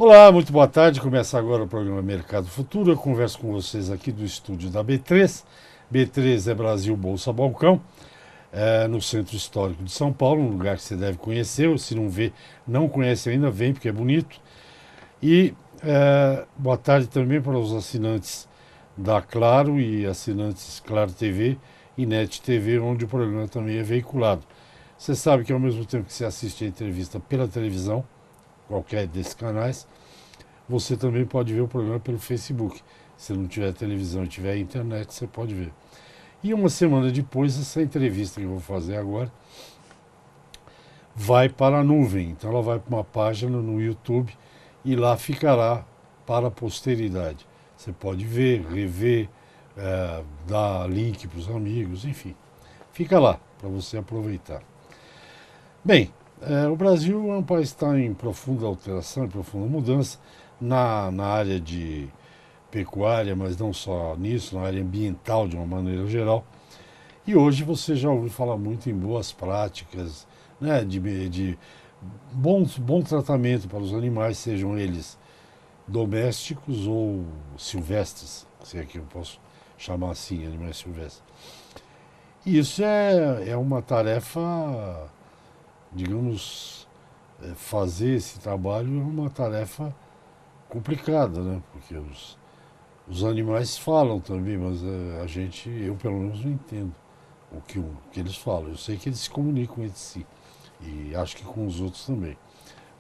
Olá, muito boa tarde. Começa agora o programa Mercado Futuro. Eu converso com vocês aqui do estúdio da B3. B3 é Brasil Bolsa Balcão, no Centro Histórico de São Paulo, um lugar que você deve conhecer. Se não vê, não conhece ainda, vem porque é bonito. E boa tarde também para os assinantes da Claro e assinantes Claro TV e Net TV, onde o programa também é veiculado. Você sabe que ao mesmo tempo que você assiste a entrevista pela televisão, qualquer desses canais, você também pode ver o programa pelo Facebook. Se não tiver televisão e tiver internet, você pode ver. E uma semana depois, essa entrevista que eu vou fazer agora vai para a nuvem. Então ela vai para uma página no YouTube e lá ficará para a posteridade. Você pode ver, rever, dar link para os amigos, enfim. Fica lá para você aproveitar. Bem, o Brasil é um país que está em profunda alteração, em profunda mudança na área de pecuária, mas não só nisso, na área ambiental de uma maneira geral. E hoje você já ouviu falar muito em boas práticas, né, de bom tratamento para os animais, sejam eles domésticos ou silvestres, se é que eu posso chamar assim, animais silvestres. E isso é uma tarefa, digamos, fazer esse trabalho é uma tarefa complicada, né? Porque os animais falam também, mas eu pelo menos não entendo o que eles falam. Eu sei que eles se comunicam entre si e acho que com os outros também.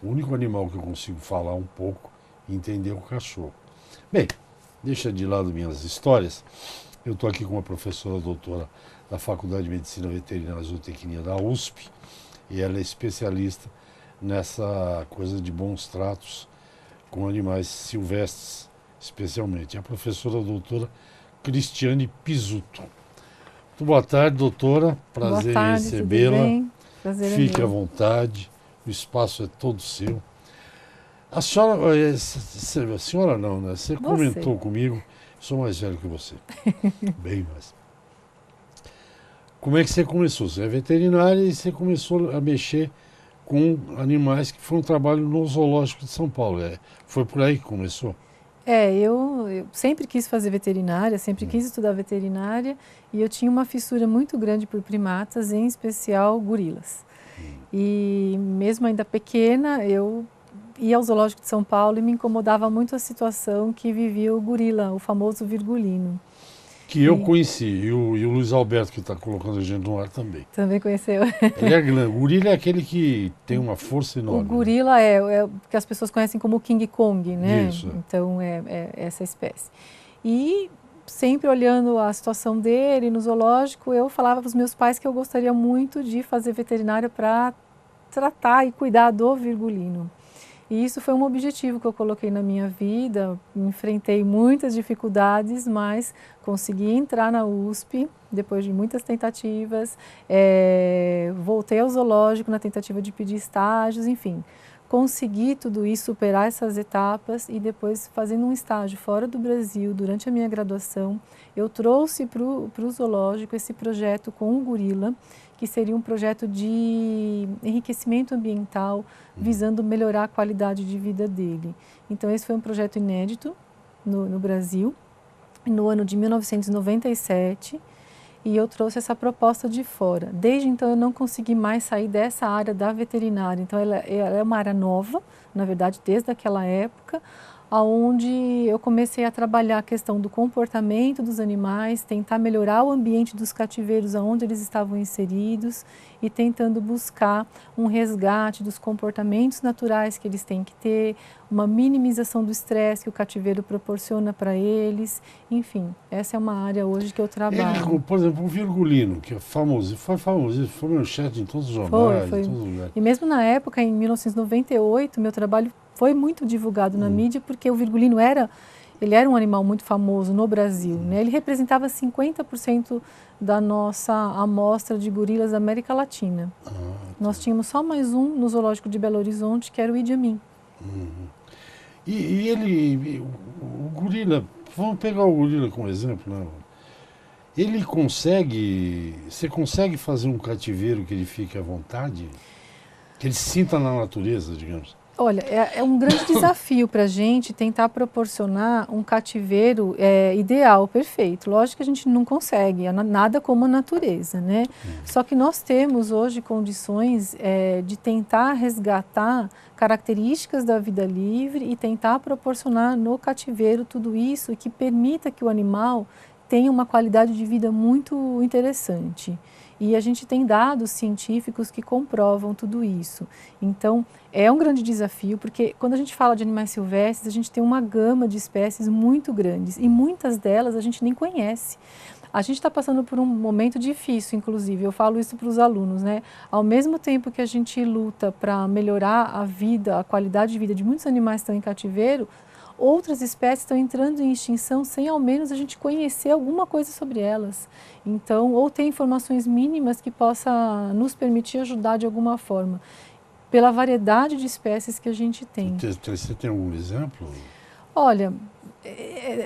O único animal que eu consigo falar um pouco e entender é o cachorro. Bem, deixa de lado minhas histórias. Eu estou aqui com uma professora doutora da Faculdade de Medicina Veterinária e Zootecnia da USP e ela é especialista nessa coisa de bons tratos com animais silvestres, especialmente. É a professora doutora Cristiane Pizzuto. Muito boa tarde, doutora. Prazer em recebê-la. Prazer é Fique à meu. vontade. O espaço é todo seu. A senhora não, né? Você comentou comigo, sou mais velho que você. Bem mais. Como é que você começou? Você é veterinária e você começou a mexer com animais, que foi um trabalho no Zoológico de São Paulo. Foi por aí que começou? Eu sempre quis fazer veterinária, sempre quis estudar veterinária e eu tinha uma fissura muito grande por primatas, em especial gorilas. E mesmo ainda pequena, eu ia ao Zoológico de São Paulo e me incomodava muito a situação que vivia o gorila, o famoso virgulino. Que eu conheci, e o Luiz Alberto, que está colocando a gente no ar também. Também conheceu? Ele é grande. O gorila é aquele que tem uma força enorme. O gorila é o que as pessoas conhecem como King Kong, né? Isso. Então é essa espécie. E sempre olhando a situação dele no zoológico, eu falava para os meus pais que eu gostaria muito de fazer veterinária para tratar e cuidar do virgulino. E isso foi um objetivo que eu coloquei na minha vida, enfrentei muitas dificuldades, mas consegui entrar na USP, depois de muitas tentativas, voltei ao zoológico na tentativa de pedir estágios, enfim. Consegui tudo isso, superar essas etapas e depois fazendo um estágio fora do Brasil, durante a minha graduação, eu trouxe para o zoológico esse projeto com o gorila, que seria um projeto de enriquecimento ambiental, visando melhorar a qualidade de vida dele. Então esse foi um projeto inédito no Brasil, no ano de 1997, e eu trouxe essa proposta de fora. Desde então eu não consegui mais sair dessa área da veterinária, então ela é uma área nova, na verdade desde aquela época, onde eu comecei a trabalhar a questão do comportamento dos animais, tentar melhorar o ambiente dos cativeiros onde eles estavam inseridos e tentando buscar um resgate dos comportamentos naturais que eles têm que ter, uma minimização do estresse que o cativeiro proporciona para eles, enfim, essa é uma área hoje que eu trabalho. Ele, por exemplo, o virgulino, que é famoso, foi manchete em todos os jornais, Foi. em todos os lugares. E mesmo na época, em 1998, meu trabalho foi muito divulgado na mídia porque o virgulino era um animal muito famoso no Brasil, né? Ele representava 50% da nossa amostra de gorilas da América Latina. Nós tínhamos só mais um no Zoológico de Belo Horizonte, que era o Idi Amin. O gorila, vamos pegar o gorila como exemplo, né? Você consegue fazer um cativeiro que ele fique à vontade? Que ele se sinta na natureza, digamos? Olha, é um grande desafio para a gente tentar proporcionar um cativeiro ideal, perfeito. Lógico que a gente não consegue, nada como a natureza, né? Só que nós temos hoje condições de tentar resgatar características da vida livre e tentar proporcionar no cativeiro tudo isso que permita que o animal tenha uma qualidade de vida muito interessante. E a gente tem dados científicos que comprovam tudo isso. Então, é um grande desafio, porque quando a gente fala de animais silvestres, a gente tem uma gama de espécies muito grandes, e muitas delas a gente nem conhece. A gente está passando por um momento difícil, inclusive, eu falo isso para os alunos, né? Ao mesmo tempo que a gente luta para melhorar a vida, a qualidade de vida de muitos animais que estão em cativeiro, outras espécies estão entrando em extinção sem ao menos a gente conhecer alguma coisa sobre elas. Então, ou ter informações mínimas que possa nos permitir ajudar de alguma forma, pela variedade de espécies que a gente tem. Você tem algum exemplo? Olha,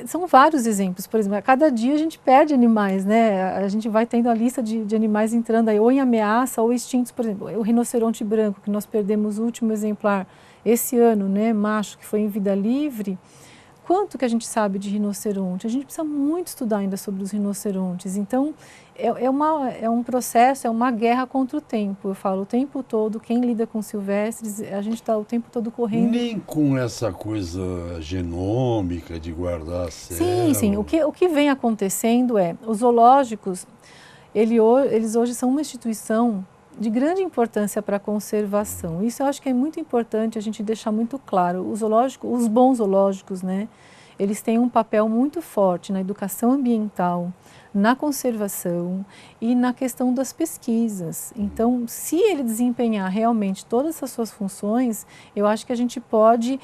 são vários exemplos. Por exemplo, a cada dia a gente perde animais, né? A gente vai tendo a lista de animais entrando aí, ou em ameaça ou extintos. Por exemplo, o rinoceronte branco, que nós perdemos o último exemplar esse ano, né, macho, que foi em vida livre. Quanto que a gente sabe de rinoceronte? A gente precisa muito estudar ainda sobre os rinocerontes. Então, é um processo, é uma guerra contra o tempo. Eu falo o tempo todo, quem lida com silvestres, a gente está o tempo todo correndo. Nem com essa coisa genômica de guardar Sim, células. sim. O que vem acontecendo os zoológicos, eles hoje são uma instituição de grande importância para a conservação. Isso eu acho que é muito importante a gente deixar muito claro. Os bons zoológicos, né, eles têm um papel muito forte na educação ambiental, na conservação e na questão das pesquisas. Então, se ele desempenhar realmente todas as suas funções, eu acho que a gente pode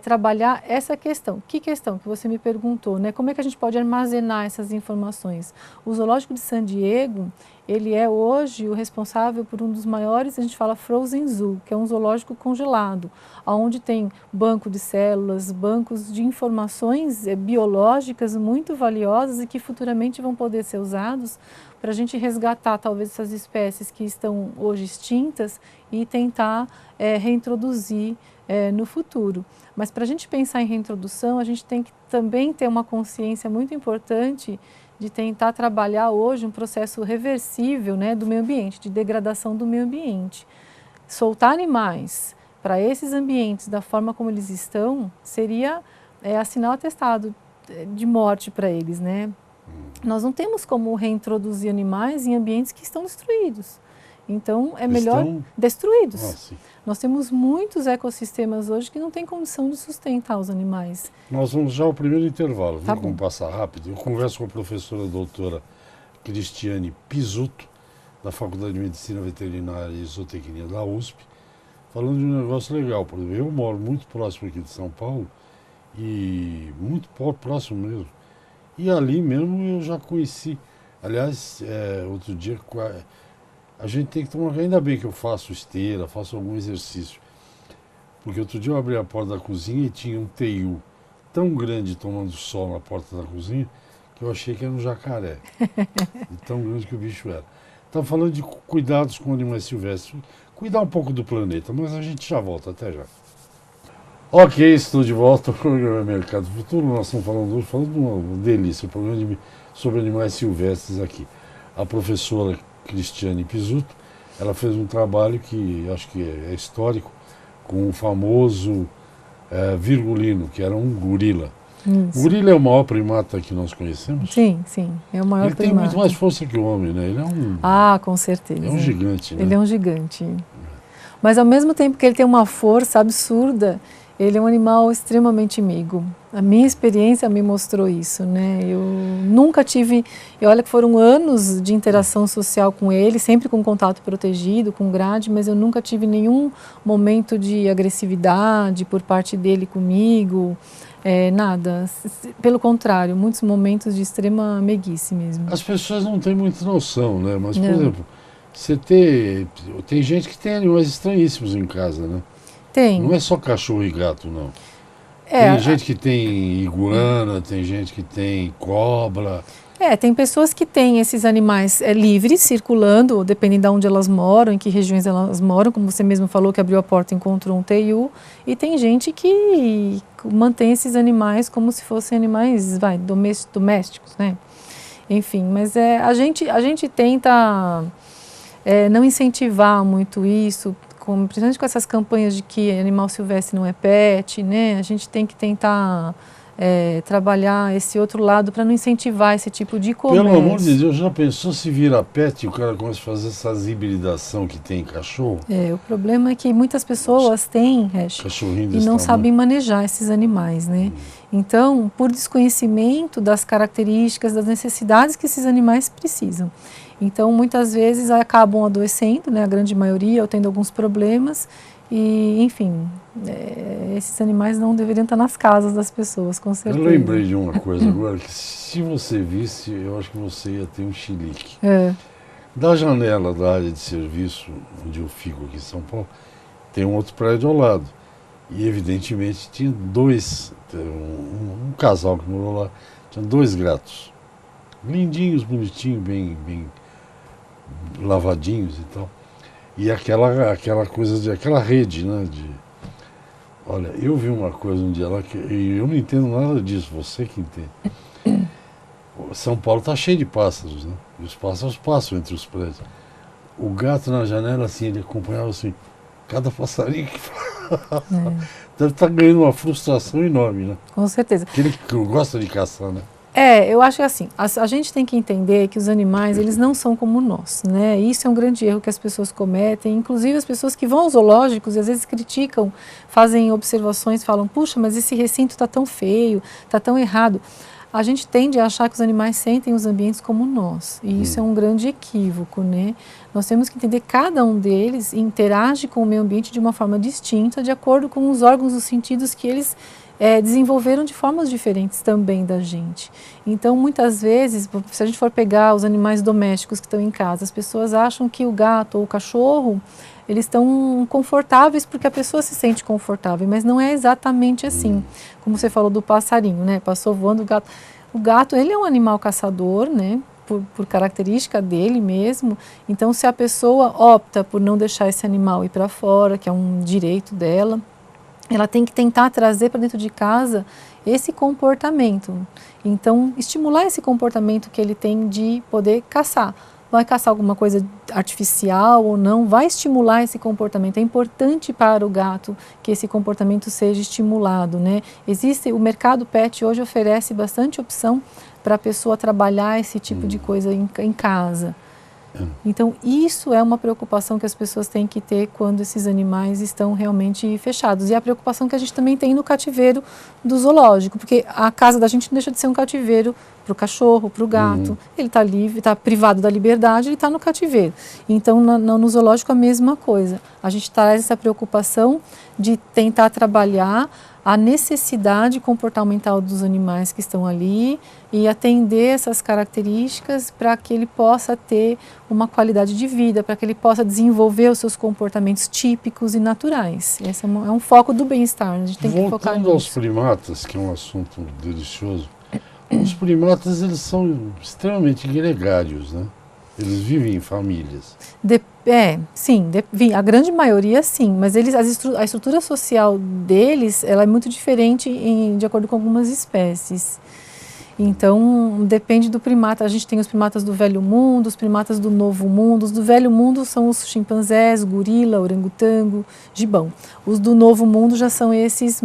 trabalhar essa questão. Que questão que você me perguntou, né? Como é que a gente pode armazenar essas informações? O Zoológico de San Diego, ele é hoje o responsável por um dos maiores, a gente fala Frozen Zoo, que é um zoológico congelado, onde tem banco de células, bancos de informações biológicas muito valiosas e que futuramente vão poder ser usados para a gente resgatar talvez essas espécies que estão hoje extintas e tentar reintroduzir no futuro. Mas para a gente pensar em reintrodução, a gente tem que também ter uma consciência muito importante de tentar trabalhar hoje um processo reversível, né, do meio ambiente, de degradação do meio ambiente. Soltar animais para esses ambientes da forma como eles estão seria assinar o atestado de morte para eles, né? Nós não temos como reintroduzir animais em ambientes que estão destruídos. Então, é melhor destruídos. Nós temos muitos ecossistemas hoje que não têm condição de sustentar os animais. Nós vamos já ao primeiro intervalo. Tá Vamos passar rápido. Eu converso com a professora doutora Cristiane Pizzuto, da Faculdade de Medicina Veterinária e Zootecnia da USP, falando de um negócio legal. Por exemplo, eu moro muito próximo aqui de São Paulo, e muito próximo mesmo. E ali mesmo eu já conheci. Aliás, outro dia, a gente tem que tomar... Ainda bem que eu faço esteira, faço algum exercício. Porque outro dia eu abri a porta da cozinha e tinha um teiu tão grande tomando sol na porta da cozinha que eu achei que era um jacaré. De tão grande que o bicho era. Estava falando de cuidados com animais silvestres. Cuidar um pouco do planeta, mas a gente já volta. Até já. Ok, estou de volta ao programa Mercado Futuro. Nós estamos falando de uma delícia, um programa sobre animais silvestres aqui. A professora Cristiane Pizzuto, ela fez um trabalho que acho que é histórico, com o famoso virgulino, que era um gorila. Isso. O gorila é o maior primata que nós conhecemos? Sim, sim, é o maior Ele primata. tem muito mais força que o homem, né? Ele é um... Ah, com certeza. É um gigante, né? Ele é um gigante. Mas ao mesmo tempo que ele tem uma força absurda, ele é um animal extremamente meigo. A minha experiência me mostrou isso, né? Eu nunca tive... olha que foram anos de interação social com ele, sempre com contato protegido, com grade, mas eu nunca tive nenhum momento de agressividade por parte dele comigo, nada. Pelo contrário, muitos momentos de extrema meiguice mesmo. As pessoas não têm muita noção, né? Mas, por Não. exemplo, tem gente que tem animais estranhíssimos em casa, né? Tem. Não é só cachorro e gato, não. Tem gente que tem iguana, tem gente que tem cobra. Tem pessoas que têm esses animais livres, circulando, dependendo de onde elas moram, em que regiões elas moram, como você mesmo falou, que abriu a porta e encontrou um teiu, e tem gente que mantém esses animais como se fossem animais domésticos, né? Enfim, mas a gente tenta não incentivar muito isso, principalmente com essas campanhas de que animal silvestre não é pet, né? A gente tem que tentar trabalhar esse outro lado para não incentivar esse tipo de comércio. Pelo amor de Deus, já pensou se vira pet e o cara começa a fazer essas hibridação que tem em cachorro? O problema é que muitas pessoas têm, e não sabem manejar esses animais, né? Então, por desconhecimento das características, das necessidades que esses animais precisam. Então, muitas vezes acabam adoecendo, né? A grande maioria, ou tendo alguns problemas. E, enfim, esses animais não deveriam estar nas casas das pessoas, com certeza. Eu lembrei de uma coisa agora, que se você visse, eu acho que você ia ter um chilique. Da janela da área de serviço, onde eu fico aqui em São Paulo, tem um outro prédio ao lado. E, evidentemente, tinha um casal que morou lá, tinha 2 gatos. Lindinhos, bonitinhos, bem lavadinhos e tal. E aquela coisa aquela rede, né? Olha, eu vi uma coisa um dia lá que eu não entendo nada disso, você que entende. São Paulo está cheio de pássaros, né? E os pássaros passam entre os prédios. O gato na janela, assim, ele acompanhava assim, cada passarinho que deve estar ganhando uma frustração enorme, né? Com certeza. Porque ele gosta de caçar, né? Eu acho que assim, a gente tem que entender que os animais, eles não são como nós, né? Isso é um grande erro que as pessoas cometem, inclusive as pessoas que vão aos zoológicos e às vezes criticam, fazem observações, falam, puxa, mas esse recinto está tão feio, está tão errado. A gente tende a achar que os animais sentem os ambientes como nós, e isso é um grande equívoco, né? Nós temos que entender que cada um deles interage com o meio ambiente de uma forma distinta, de acordo com os órgãos dos sentidos que eles desenvolveram de formas diferentes também da gente. Então, muitas vezes, se a gente for pegar os animais domésticos que estão em casa, as pessoas acham que o gato ou o cachorro, eles estão confortáveis porque a pessoa se sente confortável, mas não é exatamente assim. Como você falou do passarinho, né? Passou voando o gato. O gato, ele é um animal caçador, né? Por característica dele mesmo. Então, se a pessoa opta por não deixar esse animal ir para fora, que é um direito dela, ela tem que tentar trazer para dentro de casa esse comportamento. Então, estimular esse comportamento que ele tem de poder caçar. Vai caçar alguma coisa artificial ou não, vai estimular esse comportamento. É importante para o gato que esse comportamento seja estimulado, né? O mercado pet hoje oferece bastante opção para a pessoa trabalhar esse tipo de coisa em casa. Então, isso é uma preocupação que as pessoas têm que ter quando esses animais estão realmente fechados. E a preocupação que a gente também tem no cativeiro do zoológico, porque a casa da gente não deixa de ser um cativeiro para o cachorro, para o gato. Ele está livre, está privado da liberdade, ele está no cativeiro. Então, no zoológico, a mesma coisa. A gente traz essa preocupação de tentar trabalhar a necessidade comportamental dos animais que estão ali e atender essas características para que ele possa ter uma qualidade de vida, para que ele possa desenvolver os seus comportamentos típicos e naturais. Esse é um foco do bem-estar, a gente tem que focar nisso. Voltando aos primatas, que é um assunto delicioso, os primatas, eles são extremamente gregários, né? Eles vivem em famílias. Sim, a grande maioria sim, mas a estrutura social deles ela é muito diferente de acordo com algumas espécies. Então, depende do primata. A gente tem os primatas do Velho Mundo, os primatas do Novo Mundo. Os do Velho Mundo são os chimpanzés, gorila, orangotango, gibão. Os do Novo Mundo já são esses,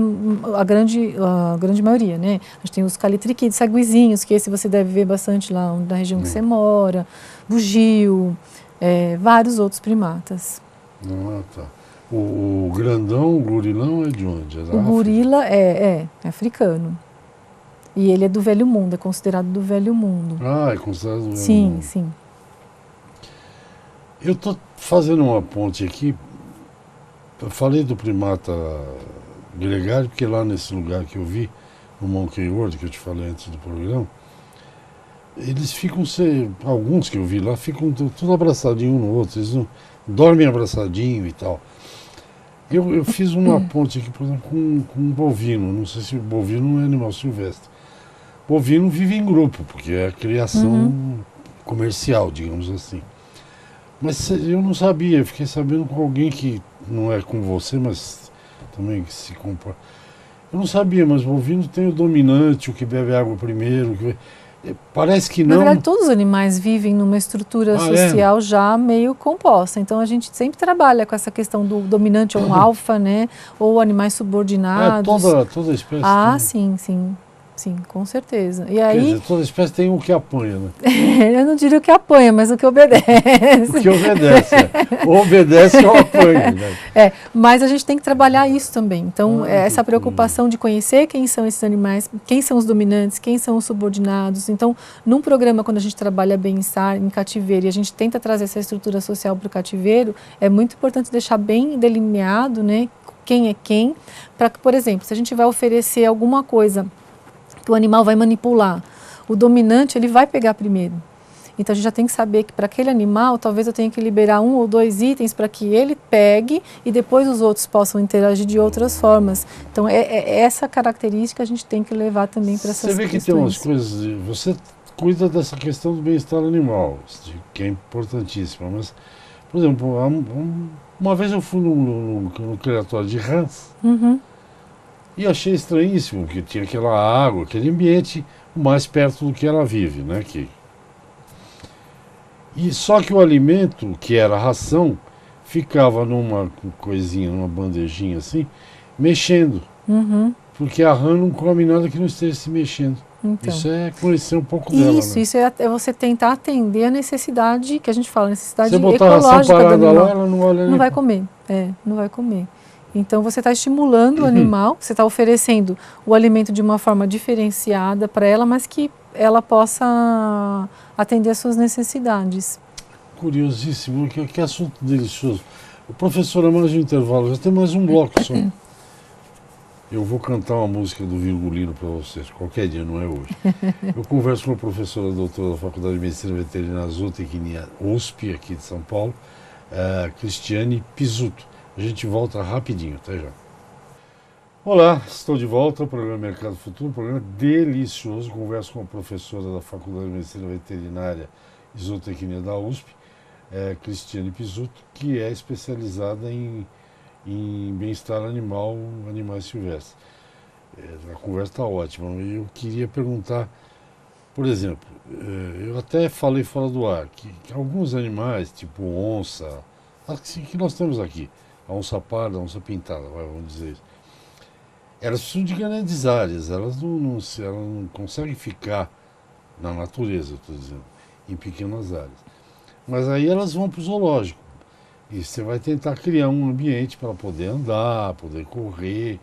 a grande maioria, né? A gente tem os calitriquídeos, saguizinhos, que esse você deve ver bastante lá na região que você mora, bugio, vários outros primatas. Ah, tá. O grandão, o gorilão é de onde? O gorila é africano. E ele é do Velho Mundo, é considerado do Velho Mundo. Ah, é considerado do Velho Sim, Mundo. sim. Eu estou fazendo uma ponte aqui. Eu falei do primata gregário, porque lá nesse lugar que eu vi, no Monkey World, que eu te falei antes do programa, eles ficam, alguns que eu vi lá, ficam tudo abraçadinho um no outro, eles não dormem abraçadinho e tal. Eu fiz uma ponte aqui, por exemplo, com um bovino. Não sei se o bovino não é animal silvestre. Bovino vive em grupo, porque é a criação comercial, digamos assim. Mas eu não sabia, eu fiquei sabendo com alguém que não é com você, mas também que se comporta. Eu não sabia, mas o bovino tem o dominante, o que bebe água primeiro. Parece que Na não. verdade, todos os animais vivem numa estrutura social já meio composta. Então, a gente sempre trabalha com essa questão do dominante ou um alfa, né? Ou animais subordinados. Toda espécie tem. Sim, com certeza. E Quer aí, dizer, toda espécie tem um que apanha, né? eu não diria o que apanha, mas o que obedece. O que obedece. Ou obedece ou apanha. Né? Mas a gente tem que trabalhar isso também. Então, essa preocupação de conhecer quem são esses animais, quem são os dominantes, quem são os subordinados. Então, num programa, quando a gente trabalha bem-estar em cativeiro e a gente tenta trazer essa estrutura social para o cativeiro, é muito importante deixar bem delineado, né, quem é quem, para que, por exemplo, se a gente vai oferecer alguma coisa que o animal vai manipular, o dominante ele vai pegar primeiro. Então a gente já tem que saber que para aquele animal, talvez eu tenha que liberar 1 ou 2 itens para que ele pegue e depois os outros possam interagir de outras formas. Então essa característica a gente tem que levar também para essas questões. Você vê que tem umas coisas, você cuida dessa questão do bem-estar animal, que é importantíssima, mas, por exemplo, uma vez eu fui no criatório de rãs, e achei estranhíssimo, que tinha aquela água, aquele ambiente mais perto do que ela vive, né? E só que o alimento, que era a ração, ficava numa coisinha, numa bandejinha assim, mexendo. Porque a rã não come nada que não esteja se mexendo. Então, isso é conhecer um pouco dela. Isso é você tentar atender a necessidade, que a gente fala, necessidade você botar ecológica a ração parada do animal. Lá, ela não olha não vai comer, não vai comer. Então, você está estimulando o animal, você está oferecendo o alimento de uma forma diferenciada para ela, mas que ela possa atender às suas necessidades. Curiosíssimo, que assunto delicioso. O professor, mais um intervalo, já tem mais um bloco só. Eu vou cantar uma música do Virgulino para vocês, qualquer dia, não é hoje. Eu converso com a professora doutora da Faculdade de Medicina Veterinária Zootecnia USP, aqui de São Paulo, Cristiane Pizzuto. A gente volta rapidinho, até já. Olá, estou de volta ao programa Mercado Futuro, um programa delicioso. Converso com a professora da Faculdade de Medicina Veterinária e Zootecnia da USP, Cristiane Pizzuto, que é especializada em bem-estar animal, animais silvestres. A conversa está ótima. Eu queria perguntar, por exemplo, eu até falei fora do ar, que alguns animais, tipo onça, assim que nós temos aqui, a onça parda, a onça pintada, vamos dizer isso, elas precisam de grandes áreas, elas não conseguem ficar na natureza, estou dizendo, em pequenas áreas. Mas aí elas vão para o zoológico. E você vai tentar criar um ambiente para poder andar, poder correr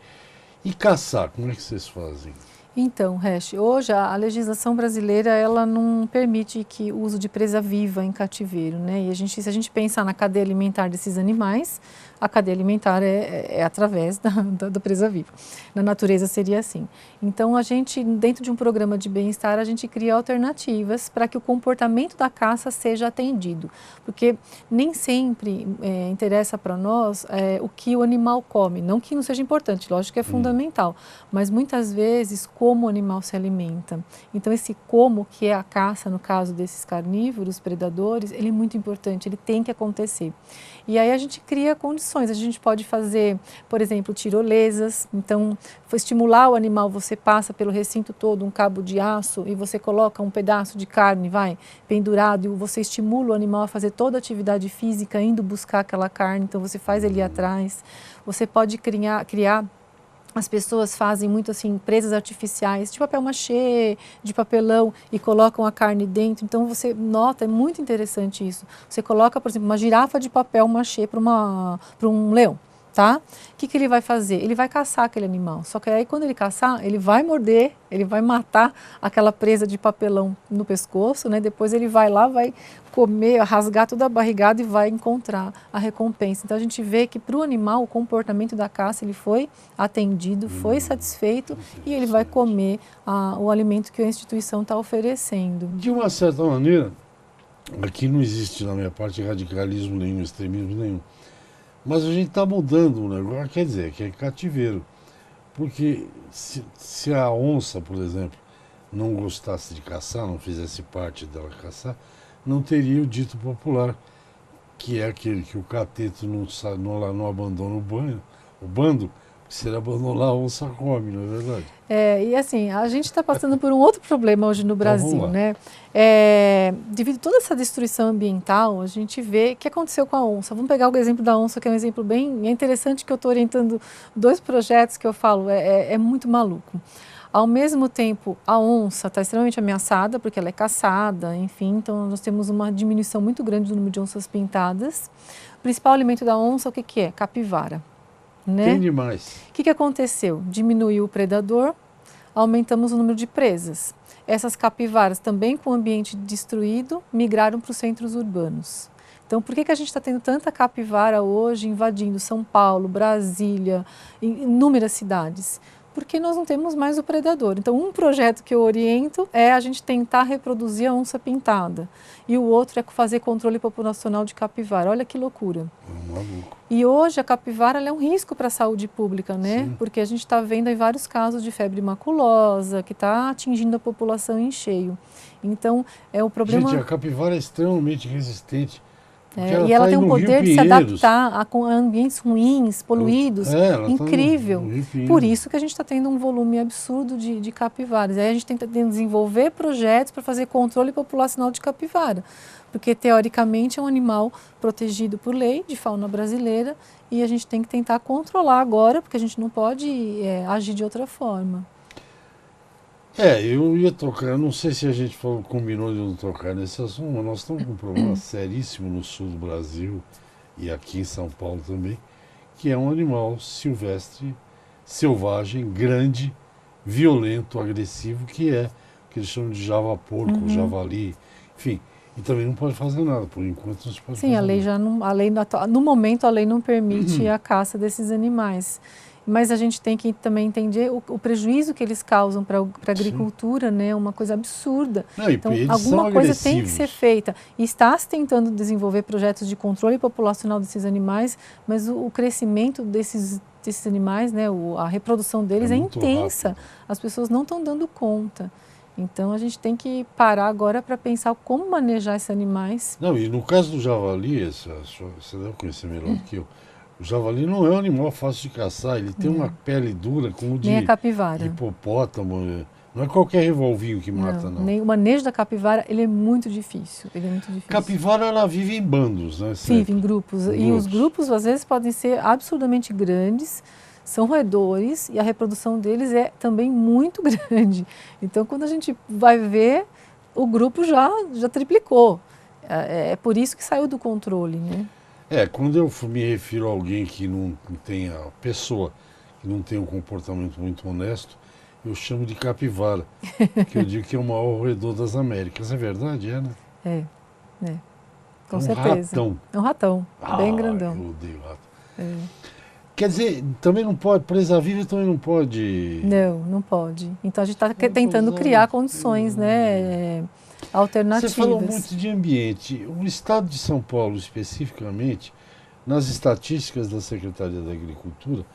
e caçar. Como é que vocês fazem? Então, Resch, hoje a legislação brasileira ela não permite que o uso de presa viva em cativeiro, né? E se a gente pensar na cadeia alimentar desses animais, a cadeia alimentar é através da presa viva. Na natureza seria assim. Então, a gente, dentro de um programa de bem-estar, a gente cria alternativas para que o comportamento da caça seja atendido. Porque nem sempre interessa para nós o que o animal come. Não que não seja importante, lógico que é fundamental. Mas muitas vezes, como o animal se alimenta. Então, esse como, que é a caça, no caso desses carnívoros, predadores, ele é muito importante, ele tem que acontecer. E aí a gente cria condições, a gente pode fazer, por exemplo, tirolesas, então, estimular o animal, você passa pelo recinto todo um cabo de aço e você coloca um pedaço de carne, pendurado, e você estimula o animal a fazer toda a atividade física, indo buscar aquela carne, então você faz ele ir atrás. Você pode criar as pessoas fazem muito assim, presas artificiais de papel machê, de papelão e colocam a carne dentro. Então você nota, é muito interessante isso. Você coloca, por exemplo, uma girafa de papel machê para um leão, tá? O que ele vai fazer? Ele vai caçar aquele animal. Só que aí quando ele caçar, ele vai morder, ele vai matar aquela presa de papelão no pescoço, né? Depois ele vai lá, vai comer, rasgar toda a barrigada e vai encontrar a recompensa. Então a gente vê que para o animal o comportamento da caça ele foi atendido, foi satisfeito e ele vai comer o alimento que a instituição está oferecendo. De uma certa maneira, aqui não existe na minha parte radicalismo nenhum, extremismo nenhum, Mas a gente está mudando o negócio, quer dizer, que é cativeiro. Porque se a onça, por exemplo, não gostasse de caçar, não fizesse parte dela caçar, não teria o dito popular, que é aquele que o cateto não abandona o bando, porque se ele abandonar a onça come, não é verdade? E assim, a gente está passando por um outro problema hoje no Então vamos Brasil, lá. né? Devido a toda essa destruição ambiental, a gente vê o que aconteceu com a onça. Vamos pegar o exemplo da onça, que é um exemplo bem interessante, que eu estou orientando 2 projetos que eu falo, é muito maluco. Ao mesmo tempo, a onça está extremamente ameaçada, porque ela é caçada, enfim, então nós temos uma diminuição muito grande do número de onças pintadas. O principal alimento da onça, o que que é? Capivara, né? Tem demais. O que que aconteceu? Diminuiu o predador, aumentamos o número de presas. Essas capivaras, também com o ambiente destruído, migraram para os centros urbanos. Então, por que que a gente está tendo tanta capivara hoje invadindo São Paulo, Brasília, inúmeras cidades? Porque nós não temos mais o predador. Então, um projeto que eu oriento é a gente tentar reproduzir a onça pintada. E o outro é fazer controle populacional de capivara. Olha que loucura. É maluco. E hoje a capivara ela é um risco para a saúde pública, né? Sim. Porque a gente está vendo aí vários casos de febre maculosa, que está atingindo a população em cheio. Então, o problema... Gente, a capivara é extremamente resistente. e ela tá tem aí um no Rio poder de se Pinheiros. adaptar a ambientes ruins, poluídos, Ela incrível. tá no Rio Pinheiros. Por isso que a gente está tendo um volume absurdo de capivaras. Aí a gente tenta desenvolver projetos para fazer controle populacional de capivara. Porque, teoricamente, é um animal protegido por lei, de fauna brasileira, e a gente tem que tentar controlar agora, porque a gente não pode agir de outra forma. Eu ia tocar, não sei se a gente combinou de não tocar nesse assunto, mas nós estamos com um problema seríssimo no sul do Brasil e aqui em São Paulo também, que é um animal silvestre, selvagem, grande, violento, agressivo, que é o que eles chamam de java-porco, javali, enfim. E também não pode fazer nada, por enquanto não se pode Sim, fazer a lei nada. já não, no momento a lei não permite a caça desses animais. Mas a gente tem que também entender o prejuízo que eles causam para a agricultura, né? É uma coisa absurda. Não, e Então, eles alguma são coisa tem que agressivos. ser feita. E está se tentando desenvolver projetos de controle populacional desses animais, mas o crescimento desses animais, né? A reprodução deles é muito intensa. rápido. As pessoas não estão dando conta. Então, a gente tem que parar agora para pensar como manejar esses animais. Não, e no caso do javali, você deve conhecer melhor do que eu, o javali não é um animal fácil de caçar, ele tem uma pele dura como Nem a de capivara. hipopótamo. Não é qualquer revolvinho que mata, não. Nem o manejo da capivara, ele é muito difícil. Ele é muito difícil. Capivara, ela vive em bandos, né? Vive em grupos. E os grupos, às vezes, podem ser absurdamente grandes, são roedores, e a reprodução deles é também muito grande. Então, quando a gente vai ver, o grupo já triplicou. É por isso que saiu do controle, né? Quando eu me refiro a alguém que não tenha, pessoa que não tem um comportamento muito honesto, eu chamo de capivara, que eu digo que é o maior roedor das Américas. É verdade, né? É. Com um certeza. Ratão. É um ratão, bem grandão. Eu odeio rato. Quer dizer, também não pode, presa viva também não pode... Não pode. Então a gente está tentando criar condições, né, alternativas. Você falou muito de ambiente. O estado de São Paulo, especificamente, nas estatísticas da Secretaria da Agricultura,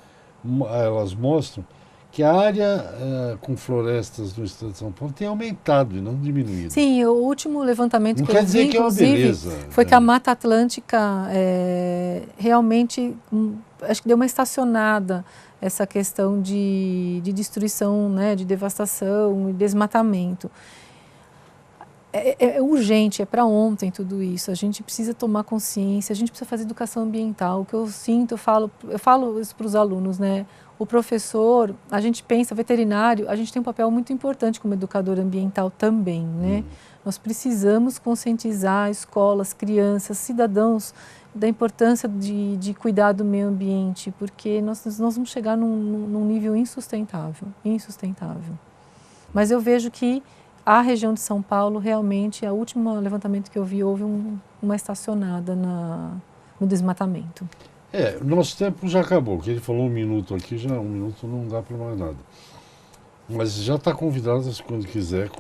elas mostram que a área com florestas no estado de São Paulo tem aumentado e não diminuído. Sim, o último levantamento não que quer eu vi, dizer que inclusive, é uma beleza, foi que a Mata Atlântica realmente, acho que deu uma estacionada essa questão de destruição, né, de devastação e desmatamento. É urgente, é para ontem tudo isso. A gente precisa tomar consciência, a gente precisa fazer educação ambiental. O que eu sinto, eu falo isso para os alunos, né? O professor, a gente pensa, veterinário, a gente tem um papel muito importante como educador ambiental também, né? Nós precisamos conscientizar escolas, crianças, cidadãos da importância de cuidar do meio ambiente, porque nós vamos chegar num nível insustentável. Mas eu vejo que a região de São Paulo, realmente, o último levantamento que eu vi, houve uma estacionada no desmatamento. Nosso tempo já acabou, que ele falou 1 minuto aqui, já 1 minuto não dá para mais nada. Mas já está convidado quando quiser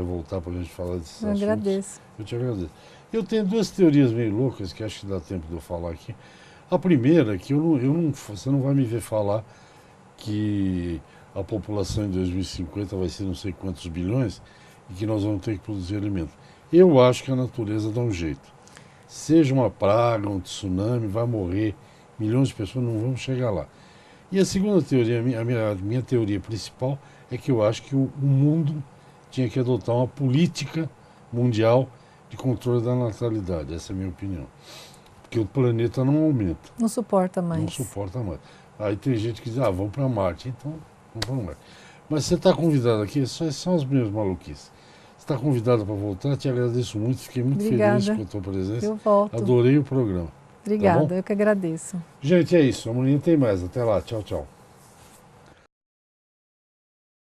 voltar para a gente falar desses assuntos. Eu agradeço. Eu te agradeço. Eu tenho 2 teorias meio loucas, que acho que dá tempo de eu falar aqui. A primeira é que você não vai me ver falar que a população em 2050 vai ser não sei quantos bilhões e que nós vamos ter que produzir alimento. Eu acho que a natureza dá um jeito. Seja uma praga, um tsunami, vai morrer milhões de pessoas, não vamos chegar lá. E a segunda teoria, a minha teoria principal, é que eu acho que o mundo tinha que adotar uma política mundial de controle da natalidade. Essa é a minha opinião. Porque o planeta não aumenta. Não suporta mais. Não suporta mais. Aí tem gente que diz, vamos para Marte. Então, vamos para Marte. Mas você está convidado aqui, são as minhas maluquices. Você está convidado para voltar, te agradeço muito, fiquei muito Obrigada. feliz com a tua presença. Eu volto. Adorei o programa. Obrigada, Tá bom? eu que agradeço. Gente, é isso. Amanhã tem mais. Até lá. Tchau, tchau.